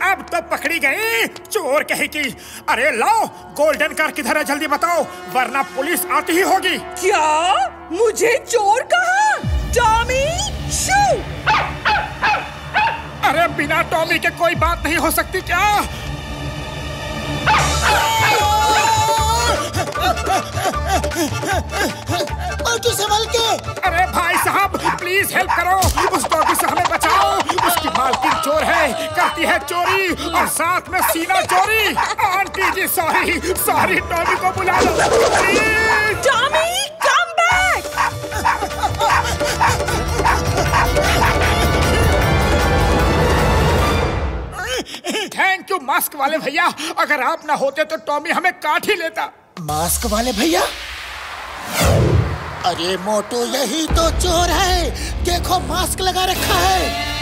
अब तो पकड़ी गई चोर कहेगी। अरे लाओ, गोल्डन कार किधर है जल्दी बताओ, वरना पुलिस आती ही होगी। क्या? मुझे चोर कहा? टॉमी शू। अरे बिना टॉमी के कोई बात नहीं हो सकती क्या? संभल के। अरे भाई साहब प्लीज हेल्प करो, उस डॉगी से हमें बचाओ। उसकी मालकिन चोर चोर है, करती है चोरी और साथ में सीना चोरी। Aunty ji sorry sorry, Tommy को बुला लो। Tommy come back. Thank you mask वाले भैया, अगर आप ना होते तो टॉमी हमें काट ही लेता। मास्क वाले भैया? अरे मोटू, यही तो चोर है, देखो मास्क लगा रखा है।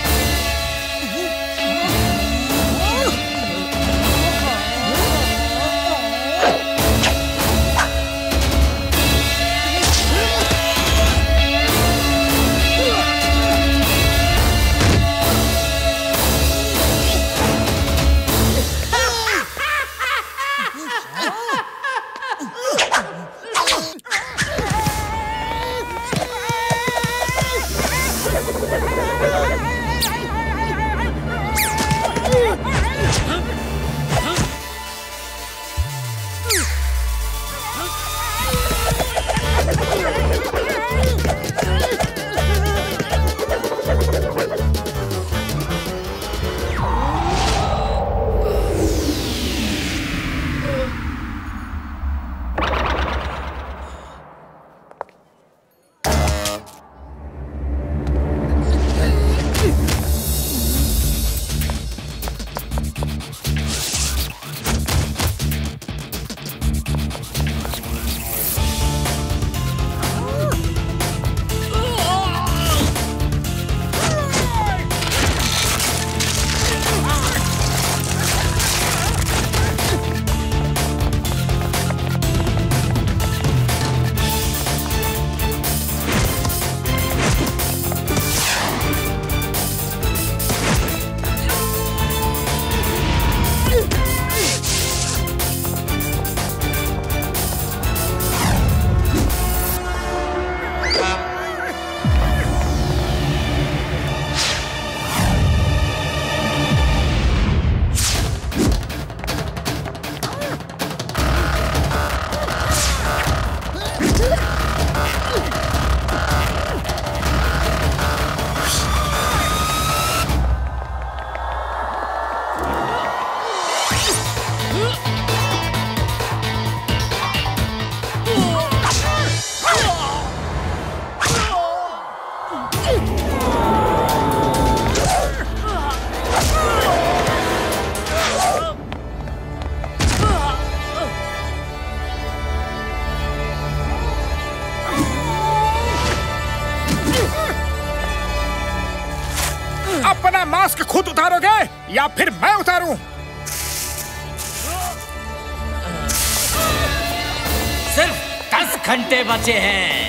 अपना मास्क खुद उतारोगे या फिर मैं उतारूं? सिर्फ 10 घंटे बचे हैं।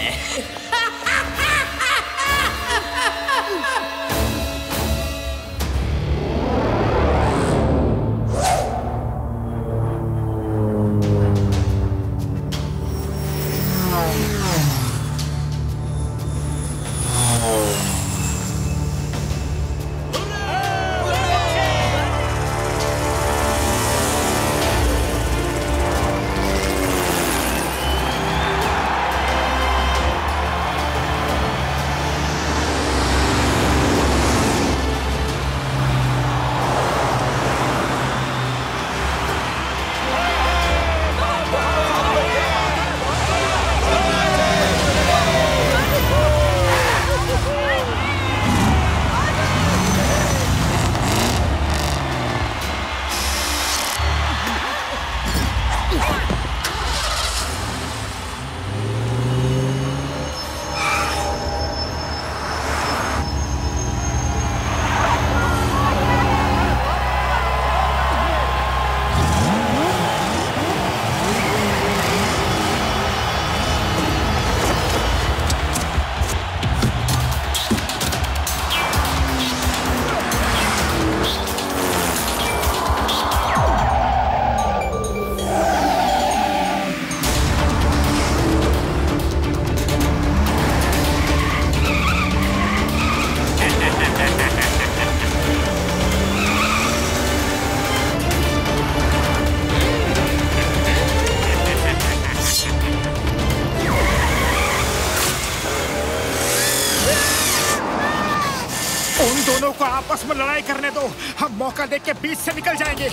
आपस में लड़ाई करने दो, हम मौका देख के बीच से निकल जाएंगे।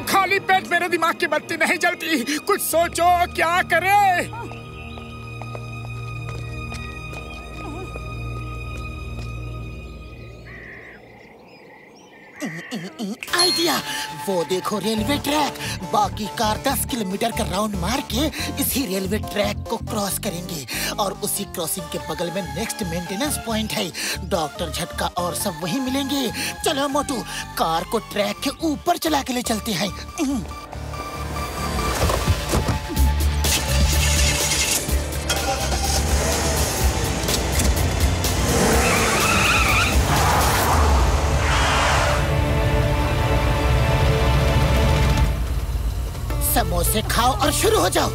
खाली पेट मेरे दिमाग की बत्ती नहीं जलती। कुछ सोचो, क्या करें? आइडिया, वो देखो रेलवे ट्रैक। बाकी कार 10 किलोमीटर का राउंड मार के इसी रेलवे ट्रैक को क्रॉस करेंगे और उसी क्रॉसिंग के बगल में नेक्स्ट मेंटेनेंस पॉइंट है। डॉक्टर झटका और सब वहीं मिलेंगे। चलो मोटू, कार को ट्रैक के ऊपर चला के ले चलते हैं। समोसे खाओ और शुरू हो जाओ।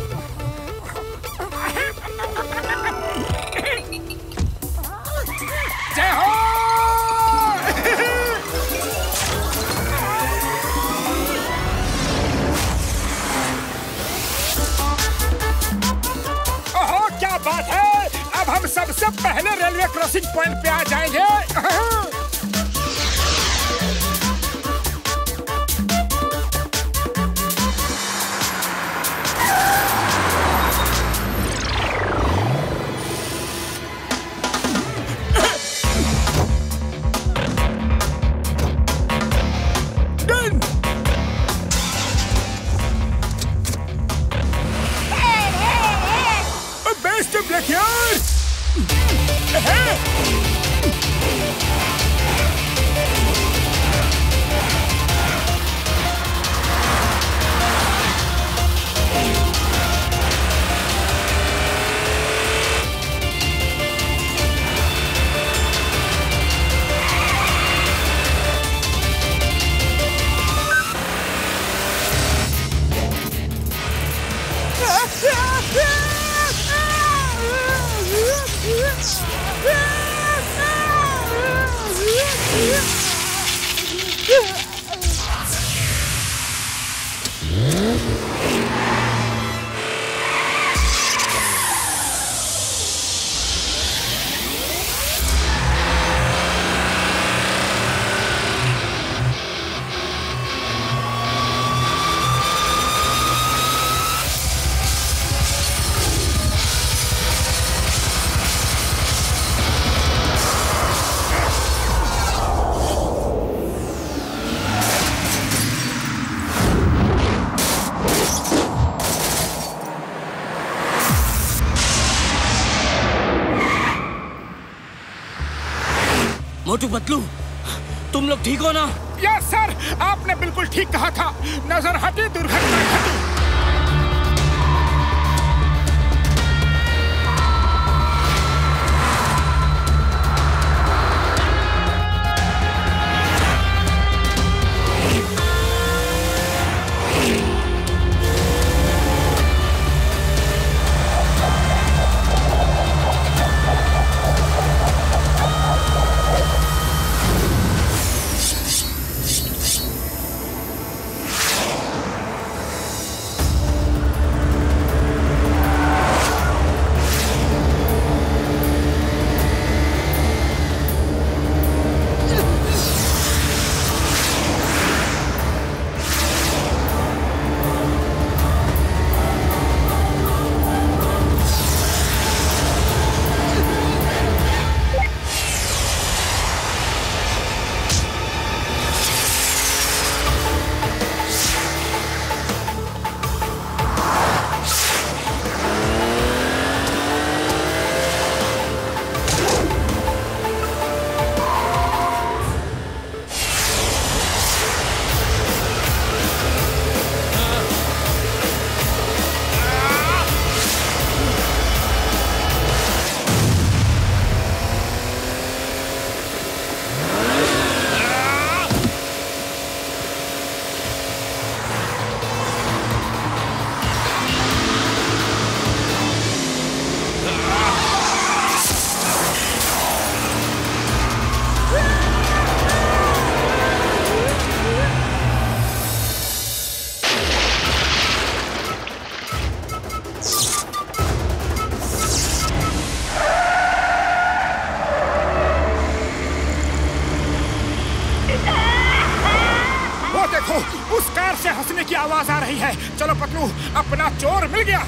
जय हो। ओहो, क्या बात है। अब हम सबसे पहले रेलवे क्रॉसिंग पॉइंट पे आ जाएंगे। मोटू पतलू, तुम लोग ठीक हो ना? यस सर, आपने बिल्कुल ठीक कहा था। नजर हटी दुर्घटना घटी। उस कार से हंसने की आवाज आ रही है। चलो पतलू, अपना चोर मिल गया।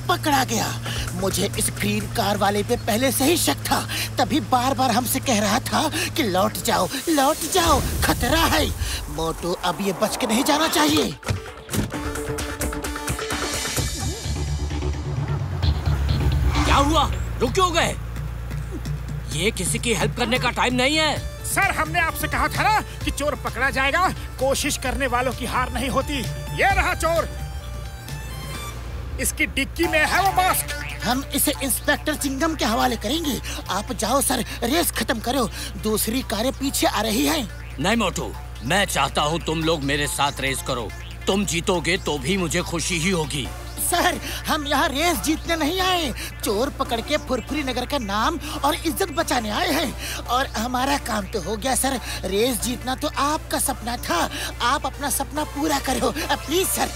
पकड़ा गया। मुझे इस ग्रीन कार वाले पे पहले से ही शक था, तभी बार बार हमसे कह रहा था कि लौट जाओ, खतरा है। मोटू, अब ये बच के नहीं जाना चाहिए। क्या हुआ? रुक क्यों गए? ये किसी की हेल्प करने का टाइम नहीं है। सर, हमने आपसे कहा था ना कि चोर पकड़ा जाएगा। कोशिश करने वालों की हार नहीं होती। ये रहा चोर, इसकी डिक्की में है वो मास्क। हम इसे इंस्पेक्टर चिंगम के हवाले करेंगे। आप जाओ सर, रेस खत्म करो, दूसरी कारें पीछे आ रही हैं। नहीं मोटू, मैं चाहता हूँ तुम लोग मेरे साथ रेस करो। तुम जीतोगे तो भी मुझे खुशी ही होगी। सर, हम यहाँ रेस जीतने नहीं आए, चोर पकड़ के फुरफुरी नगर का नाम और इज्जत बचाने आए हैं। और हमारा काम तो हो गया सर। रेस जीतना तो आपका सपना था, आप अपना सपना पूरा करो प्लीज सर।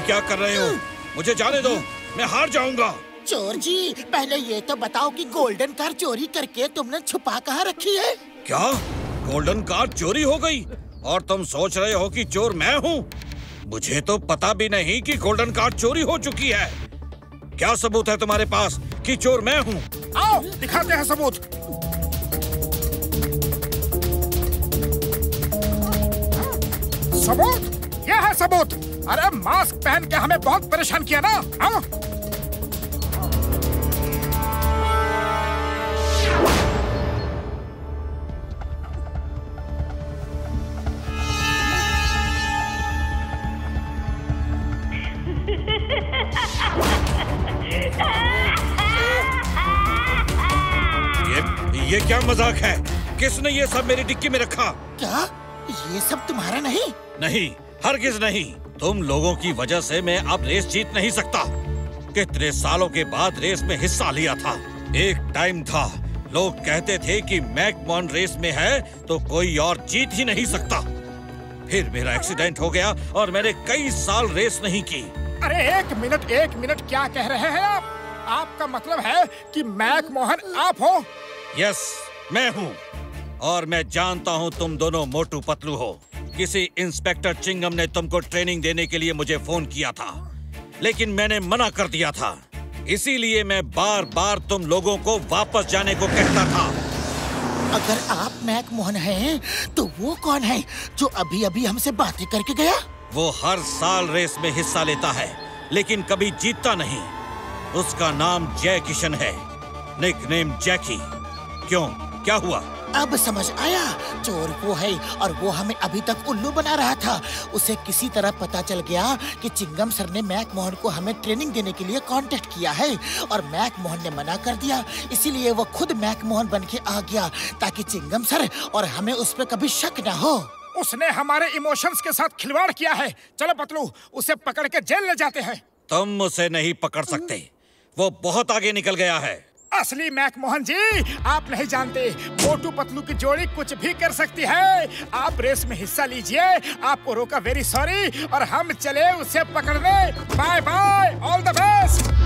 ये क्या कर रहे हो? मुझे जाने दो, मैं हार जाऊंगा। चोर जी, पहले ये तो बताओ कि गोल्डन कार चोरी करके तुमने छुपा कहाँ रखी है? क्या गोल्डन कार चोरी हो गई और तुम सोच रहे हो कि चोर मैं हूँ? मुझे तो पता भी नहीं कि गोल्डन कार चोरी हो चुकी है। क्या सबूत है तुम्हारे पास कि चोर मैं हूँ? आओ दिखाते हैं सबूत। सबूत? यह है सबूत। अरे मास्क पहन के हमें बहुत परेशान किया ना। आओ। ये क्या मजाक है? किसने ये सब मेरी डिक्की में रखा? क्या ये सब तुम्हारा नहीं? नहीं, हरगिज नहीं। तुम लोगों की वजह से मैं अब रेस जीत नहीं सकता। कितने सालों के बाद रेस में हिस्सा लिया था। एक टाइम था, लोग कहते थे कि मैकमोहन रेस में है तो कोई और जीत ही नहीं सकता। फिर मेरा एक्सीडेंट हो गया और मैंने कई साल रेस नहीं की। अरे एक मिनट, क्या कह रहे हैं आप? आपका मतलब है कि मैकमोहन आप हो? यस, मैं हूँ। और मैं जानता हूँ तुम दोनों मोटू पतलू हो। किसी इंस्पेक्टर चिंगम ने तुमको ट्रेनिंग देने के लिए मुझे फोन किया था, लेकिन मैंने मना कर दिया था। इसीलिए मैं बार बार तुम लोगों को वापस जाने को कहता था। अगर आप मैकमोहन हैं, तो वो कौन है जो अभी अभी हमसे बातें करके गया? वो हर साल रेस में हिस्सा लेता है, लेकिन कभी जीतता नहीं। उसका नाम जय किशन है, निकनेम जैकी। क्यों, क्या हुआ? अब समझ आया, चोर वो है और वो हमें अभी तक उल्लू बना रहा था। उसे किसी तरह पता चल गया कि चिंगम सर ने मैकमोहन को हमें ट्रेनिंग देने के लिए कांटेक्ट किया है और मैकमोहन ने मना कर दिया। इसीलिए वो खुद मैकमोहन बन के आ गया ताकि चिंगम सर और हमें उस पर कभी शक न हो। उसने हमारे इमोशंस के साथ खिलवाड़ किया है। चलो पतलू, उसे पकड़ के जेल ले जाते हैं। तुम उसे नहीं पकड़ सकते, वो बहुत आगे निकल गया है। असली मैकमोहन जी आप नहीं जानते, मोटू पतलू की जोड़ी कुछ भी कर सकती है। आप रेस में हिस्सा लीजिए, आपको रोका वेरी सॉरी, और हम चले उसे पकड़ने। Bye bye, all the best.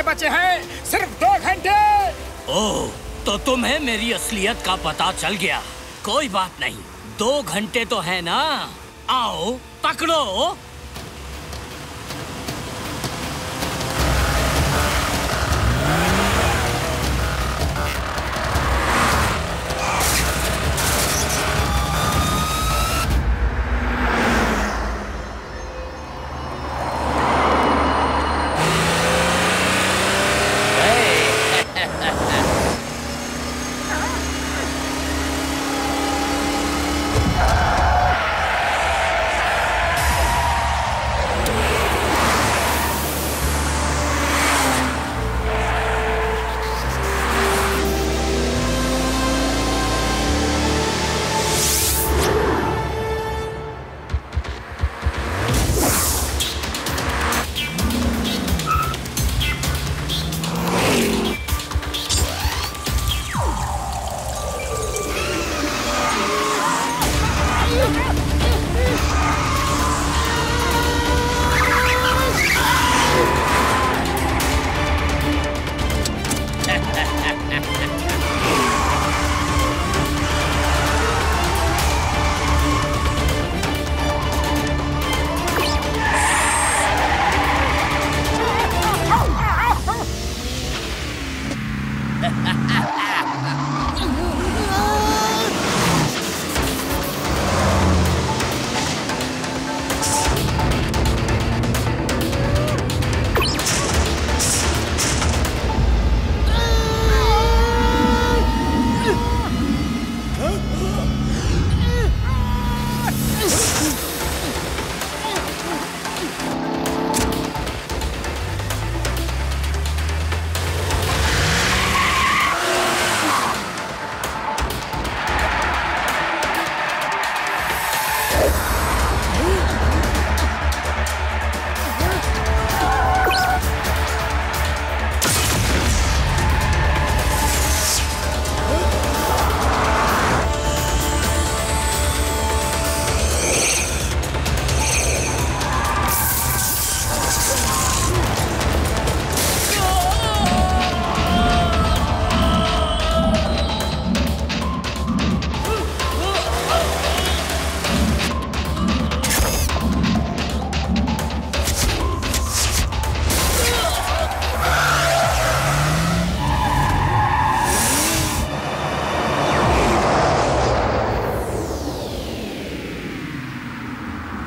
बचे हैं, सिर्फ 2 घंटे। ओह, तो तुम्हें मेरी असलियत का पता चल गया। कोई बात नहीं, 2 घंटे तो है ना। आओ पकड़ो।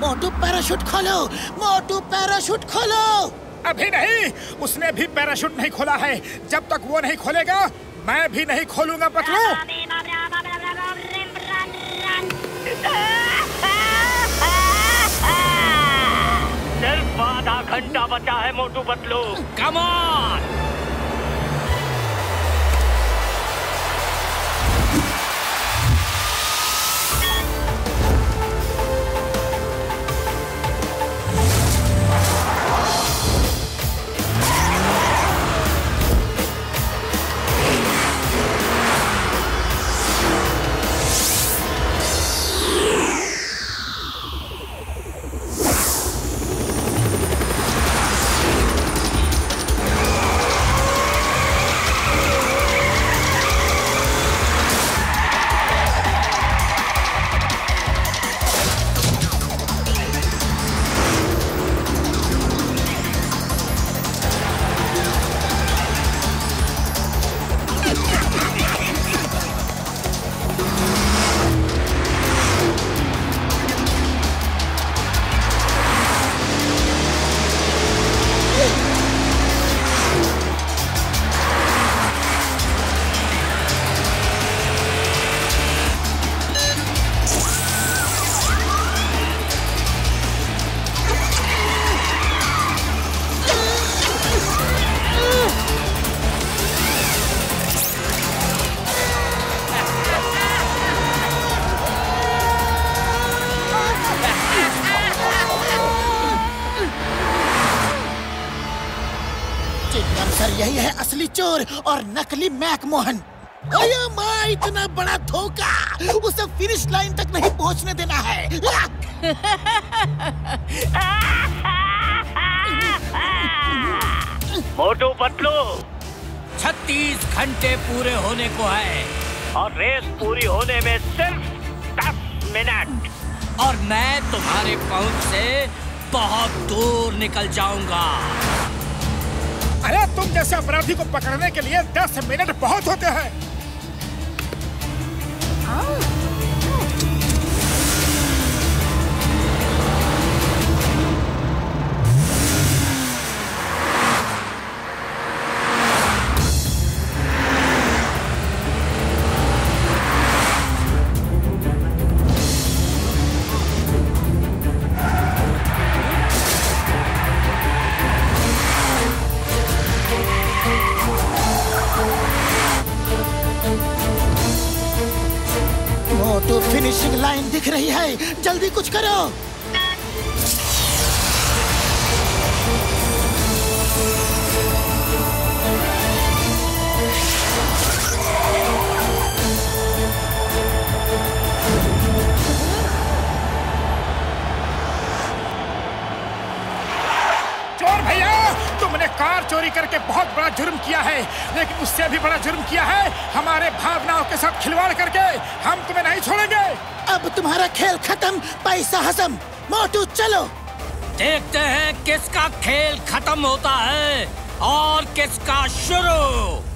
मोटू पैराशूट खोलो, मोटू पैराशूट खोलो। अभी नहीं, उसने अभी पैराशूट नहीं खोला है। जब तक वो नहीं खोलेगा मैं भी नहीं खोलूंगा पतलू। सिर्फ आधा घंटा बचा है Motu Patlu. Come on. Sir यही है असली चोर और नकली मैक मोहन। अरे माँ, इतना बड़ा धोखा, उसे फिनिश लाइन तक नहीं पहुंचने देना है। मोटू पतलू 36 घंटे पूरे होने को है और रेस पूरी होने में सिर्फ 10 मिनट। और मैं तुम्हारे पहुंच से बहुत दूर निकल जाऊंगा। अरे तुम जैसे अपराधी को पकड़ने के लिए 10 मिनट बहुत होते हैं। मोटू फिनिशिंग लाइन दिख रही है, जल्दी कुछ करो। चोर भैया, तुमने कार चोरी करके बहुत बड़ा जुर्म किया है, लेकिन उससे भी बड़ा जुर्म किया है हमारे भावनाओं के साथ खिलवाड़ करके। हम तुम्हें नहीं छोड़ेंगे। अब तुम्हारा खेल खत्म, पैसा हजम। मोटू चलो, देखते हैं किसका खेल खत्म होता है और किसका शुरू।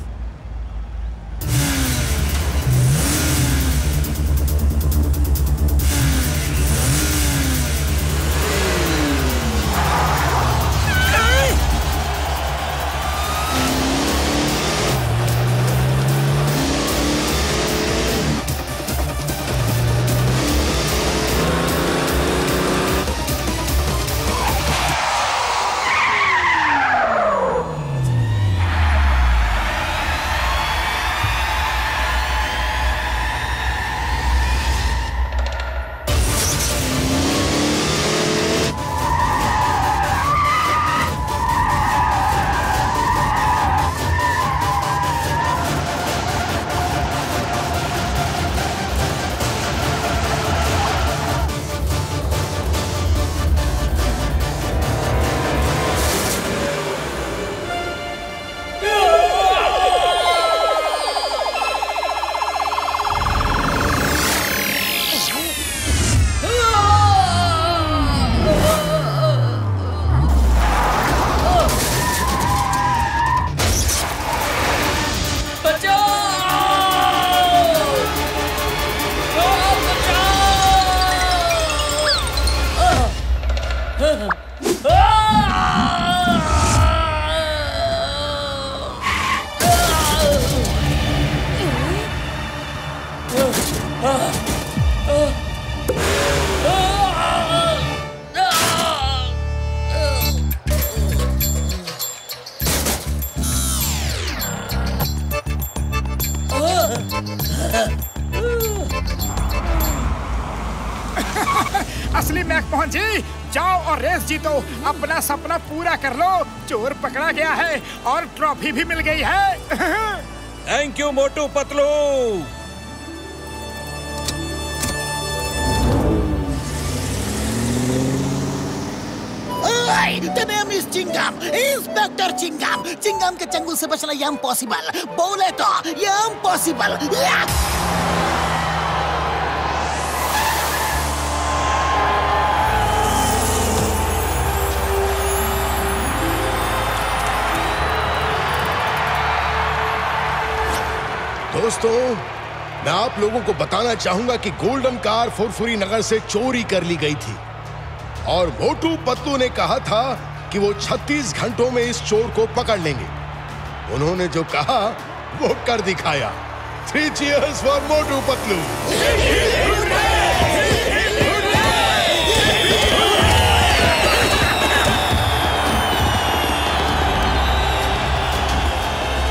असली मैकमोहन जी, जाओ और रेस जीतो, अपना सपना पूरा कर लो। चोर पकड़ा गया है और ट्रॉफी भी मिल गई है। Thank you Motu Patlu. The name is Chingum, inspector Chingum. Chingum के चंगुल से बचना ये इम्पॉसिबल, बोले तो ये इम्पॉसिबल। दोस्तों, मैं आप लोगों को बताना चाहूंगा कि गोल्डन कार फुरफुरी नगर से चोरी कर ली गई थी और मोटू पतलू ने कहा था कि वो 36 घंटों में इस चोर को पकड़ लेंगे। उन्होंने जो कहा वो कर दिखाया। 3 cheers फॉर मोटू पतलू।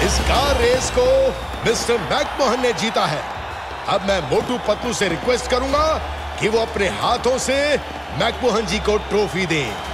इस कार रेस को मिस्टर मैकमोहन ने जीता है। अब मैं मोटू पतलू से रिक्वेस्ट करूंगा कि वो अपने हाथों से मैकमोहन जी को ट्रॉफी दें।